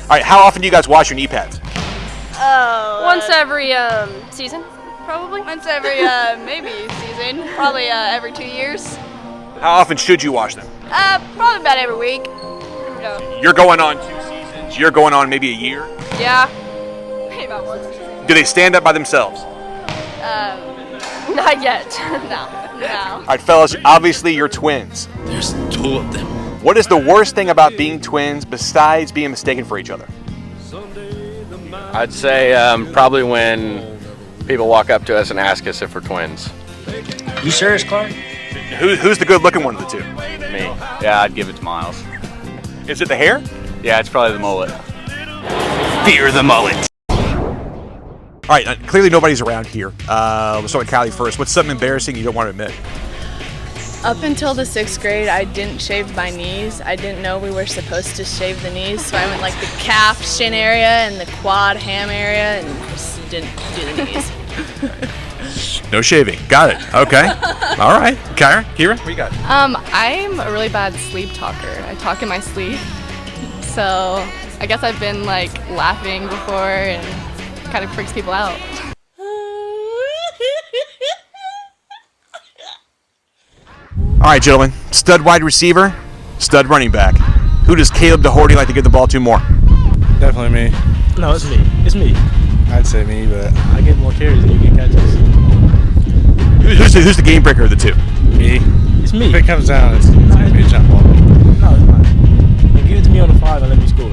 All right, how often do you guys wash your knee pads? Oh. Once every season, probably. Once every maybe season. Probably every 2 years. How often should you wash them? Probably about every week. You're going on 2 seasons. You're going on maybe a year. Yeah. Maybe about 1 season. Do they stand up by themselves? Not yet. No. All right, fellas, obviously you're twins. There's 2 of them. What is the worst thing about being twins besides being mistaken for each other? I'd say probably when people walk up to us and ask us if we're twins. You serious, Clark? Who's the good-looking one of the two? Me. Yeah, I'd give it to Miles. Is it the hair? Yeah, it's probably the mullet. Fear the mullet. All right, clearly nobody's around here. We'll start with Kylie first. What's something embarrassing you don't want to admit? Up until the 6th grade, I didn't shave my knees. I didn't know we were supposed to shave the knees, so I went like the calf, shin area, and the quad, ham area, and just didn't do the knees. No shaving. Got it. Okay. All right. Kira, what you got? I'm a really bad sleep talker. I talk in my sleep. So I guess I've been like laughing before and kind of freaks people out. All right, gentlemen. Stud wide receiver, stud running back. Who does Caleb DeHorty like to give the ball to more? Definitely me. No, it's me. It's me. I'd say me, but I get more carries than you get catches. Who's the game breaker of the two? me. It's me. If it comes down, it's gonna be a jump ball. No, it's not. And give it to me on the 5 and let me score.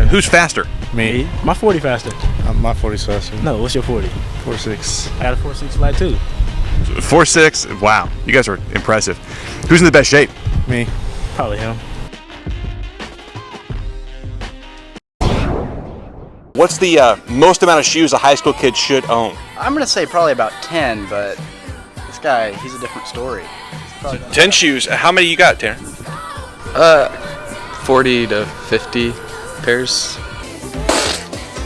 Who's faster? Me. My 40 faster. My 40's faster. No, what's your 40? 4.6. I got a 4.6 flat too. 4.6. Wow, you guys are impressive. Who's in the best shape? Me. Probably him. What's the most amount of shoes a high school kid should own? I'm going to say probably about 10, but this guy, he's a different story. 10 shoes. How many you got, Tanner? 40 to 50 pairs.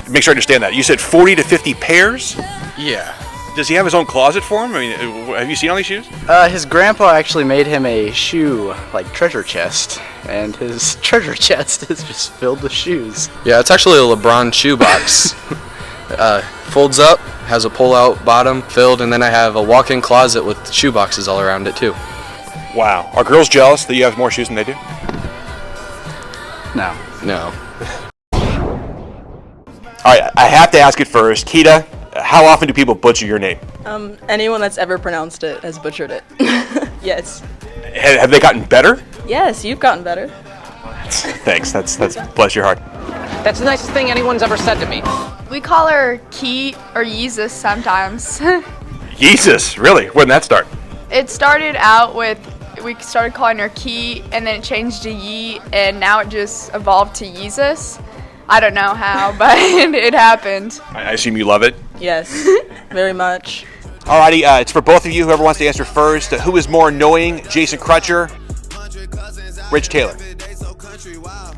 Make sure I understand that. You said 40 to 50 pairs? Yeah. Does he have his own closet for him? I mean, have you seen all these shoes? His grandpa actually made him a shoe, like, treasure chest, and his treasure chest is just filled with shoes. Yeah, it's actually a LeBron shoe box. Folds up, has a pull-out bottom filled, and then I have a walk-in closet with shoe boxes all around it too. Wow. Are girls jealous that you have more shoes than they do? No. No. All right, I have to ask it first. Keita, how often do people butcher your name? Anyone that's ever pronounced it has butchered it. Yes. Have they gotten better? Yes, you've gotten better. Thanks. That's bless your heart. That's the nicest thing anyone's ever said to me. We call her Keet or Yeezus sometimes. Jesus, really? When did that start? It started out with, we started calling her Keet, and then it changed to Yee, and now it just evolved to Yeezus. I don't know how, but it happened. I assume you love it? Yes, very much. Alrighty, it's for both of you. Whoever wants to answer first. Who is more annoying, Jason Crutcher, Rich Taylor?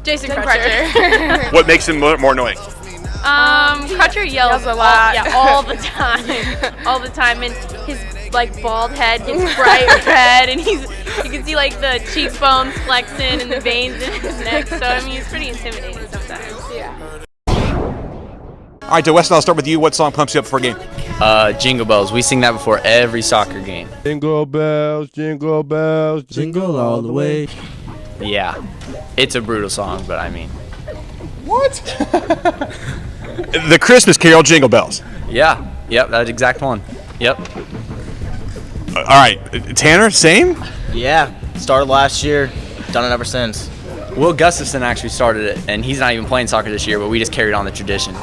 Jason Crutcher. What makes him more annoying? Crutcher yells a lot. Yeah, all the time. All the time. And his like bald head gets bright red, and you can see like the cheekbones flexing and the veins in his neck. So I mean, he's pretty intimidating sometimes. Yeah. All right, Weston, I'll start with you. What song pumps you up for a game? Jingle Bells. We sing that before every soccer game. Jingle bells, jingle bells, Jingle all the way. Yeah, it's a brutal song, but I mean. What? The Christmas Carol, Jingle Bells. Yeah, yep, that exact one. Yep. All right, Tanner, same? Yeah, started last year, done it ever since. Will Gustafson actually started it, and he's not even playing soccer this year, but we just carried on the tradition.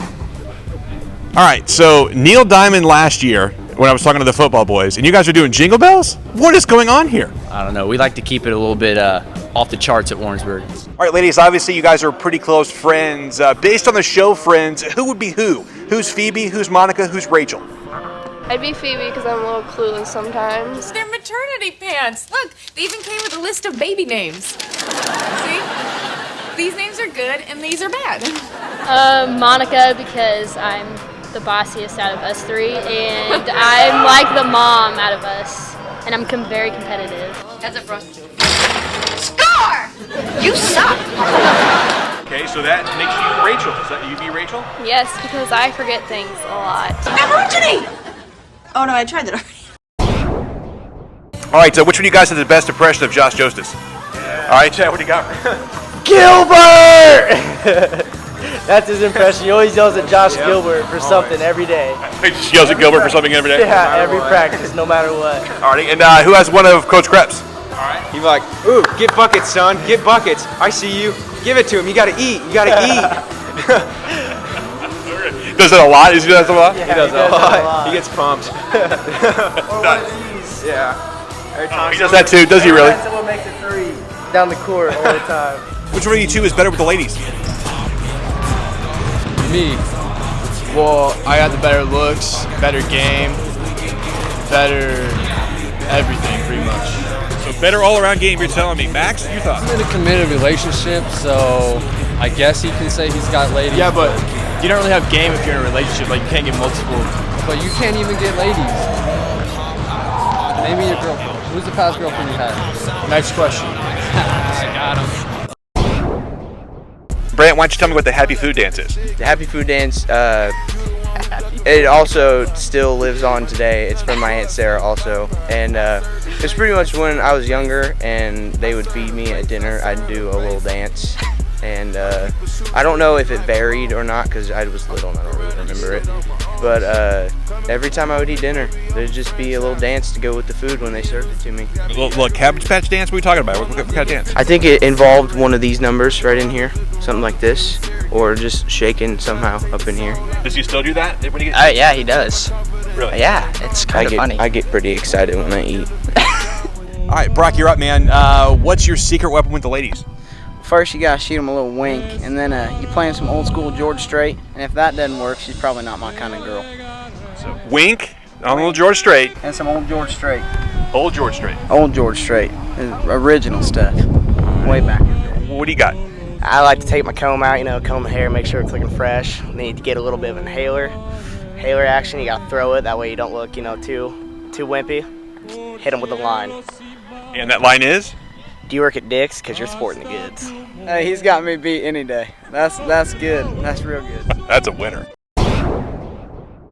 All right, so Neil Diamond last year, when I was talking to the football boys, and you guys are doing Jingle Bells? What is going on here? I don't know. We like to keep it a little bit off the charts at Warrensburg. All right, ladies, obviously you guys are pretty close friends. Based on the show Friends, who would be who? Who's Phoebe? Who's Monica? Who's Rachel? I'd be Phoebe because I'm a little clueless sometimes. They're maternity pants. Look, they even came with a list of baby names. See? These names are good and these are bad. Monica because I'm the bossiest out of us three, and I'm like the mom out of us, and I'm very competitive. That's a prostitute. Score! You suck! Okay, Okay, so that makes you Rachel. Is that you be Rachel? Yes, because I forget things a lot. Oh no, I tried that already. All right, so which one of you guys has the best impression of Josh Jostis? All right, Chad, what do you got? Gilbert! That's his impression. He always yells at Josh Gilbert for something every day. He just yells at Gilbert for something every day? Yeah, every practice, no matter what. All right, and who has one of Coach Krebs? He's like, ooh, get buckets, son, get buckets. I see you. Give it to him. You gotta eat. You gotta eat. Does it a lot? Does he do that a lot? Yeah, he does it a lot. He gets pumped. Yeah. Every time he does that too. Does he really? Someone makes a three down the court all the time. Which one of you two is better with the ladies? Me. Well, I got the better looks, better game, better everything, pretty much. So better all-around game, you're telling me. Max, your thoughts? I'm in a committed relationship, so I guess he can say he's got ladies. Yeah, but you don't really have game if you're in a relationship. Like, you can't get multiple. But you can't even get ladies. Maybe your girlfriend. Who's the past girlfriend you had? Next question. I got him. Brant, why don't you tell me what the Happy Food Dance is? The Happy Food Dance, it also still lives on today. It's from my Aunt Sarah also. And it's pretty much when I was younger and they would feed me at dinner, I'd do a little dance. And I don't know if it varied or not because I was little and I don't really remember it. But every time I would eat dinner, there'd just be a little dance to go with the food when they served it to me. A little Cabbage Patch dance? What are we talking about? What kind of dance? I think it involved one of these numbers right in here, something like this, or just shaking somehow up in here. Does he still do that? When he Yeah, he does. Really? Yeah, it's kind of funny. I get pretty excited when I eat. All right, Brock, you're up, man. What's your secret weapon with the ladies? First, you gotta shoot them a little wink, and then you play them some old school George Strait, and if that doesn't work, she's probably not my kind of girl. So wink on a little George Strait. And some old George Strait. Old George Strait. Old George Strait. Original stuff. Way back in the day. What do you got? I like to take my comb out, comb the hair, make sure it's looking fresh. Then you get a little bit of an inhaler. Inhaler action, you gotta throw it, that way you don't look, too wimpy. Hit them with the line. And that line is? Do you work at Dick's? Because you're sporting the goods. Hey, he's got me beat any day. That's good. That's real good. That's a winner.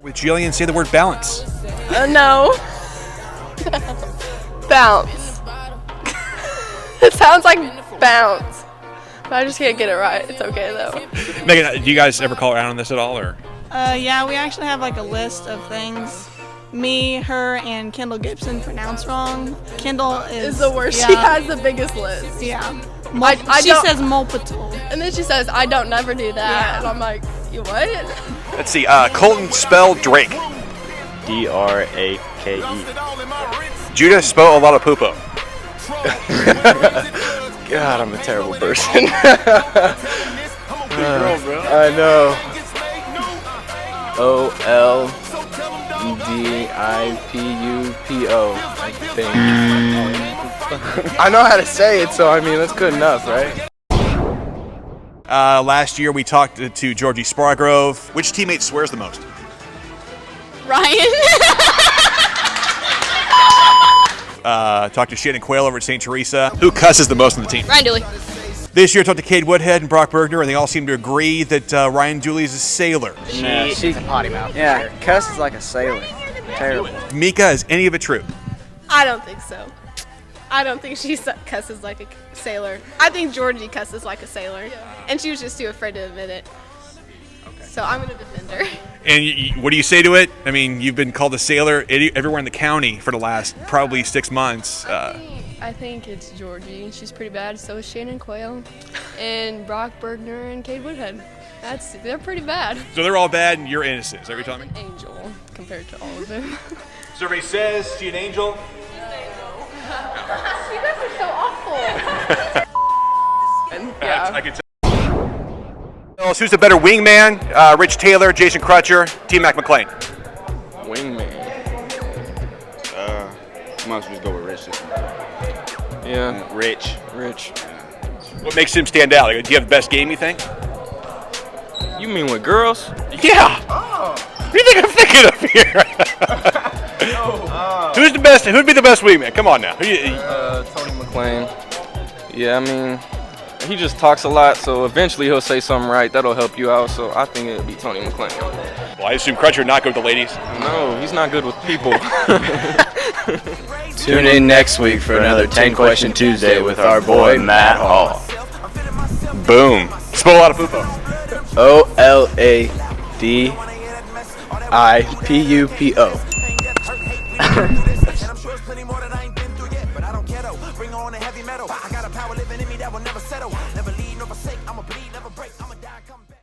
With Jillian, say the word balance. No. Bounce. It sounds like bounce. But I just can't get it right. It's okay though. Megan, do you guys ever call around on this at all, or? Yeah, we actually have like a list of things me, her, and Kendall Gibson pronounce wrong. Kendall is the worst. Yeah. She has the biggest list. Yeah. She says multiple. And then she says, I don't never do that. Yeah. And I'm like, you what? Let's see. Colton, spell Drake. D-R-A-K-E. Judah, spell a lot of poopo. God, I'm a terrible person. I know. O-L-D-I-P-U-P-O, I think. I know how to say it, so I mean, that's good enough, right? Last year we talked to Georgie Spargrove. Which teammate swears the most? Ryan. Talked to Shannon Quayle over at St. Teresa. Who cusses the most on the team? Ryan Dooley. This year I talked to Cade Woodhead and Brock Bergner, and they all seem to agree that Ryan Dooley is a sailor. She's a potty mouth. Yeah, cusses like a sailor. Terrible. Mika, is any of it true? I don't think so. I don't think she cusses like a sailor. I think Georgie cusses like a sailor. And she was just too afraid to admit it. Okay. So I'm going to defend her. And what do you say to it? I mean, you've been called a sailor everywhere in the county for the last probably 6 months. I think it's Georgie, and she's pretty bad. So is Shannon Quayle, and Brock Bergner, and Cade Woodhead. They're pretty bad. So they're all bad, and you're innocent. Is that what you're telling me? Angel compared to all of them. Survey says, she an angel? You guys are so awful. Yeah. I can tell. Who's the better wingman? Rich Taylor, Jason Crutcher, T. Mac McClain. Wingman. Might as well just go with Rich. Yeah. Rich. What makes him stand out? Like, do you have the best game, you think? You mean with girls? Yeah. What do you think I'm thinking of here? Who's the best? Who'd be the best wingman? Come on now. Tony McClain. Yeah, I mean, he just talks a lot, so eventually he'll say something right. That'll help you out. So I think it'll be Tony McClain. Well, I assume Crutcher not good with the ladies. No, he's not good with people. Tune in next week for another 10 Question Tuesday with our boy Matt Hall. Boom. Spell a lot of Pupo. OLADIPUPO. Bring on the heavy metal. I got a power living in me that will never settle. Never leave nor forsake. I'm a bleed.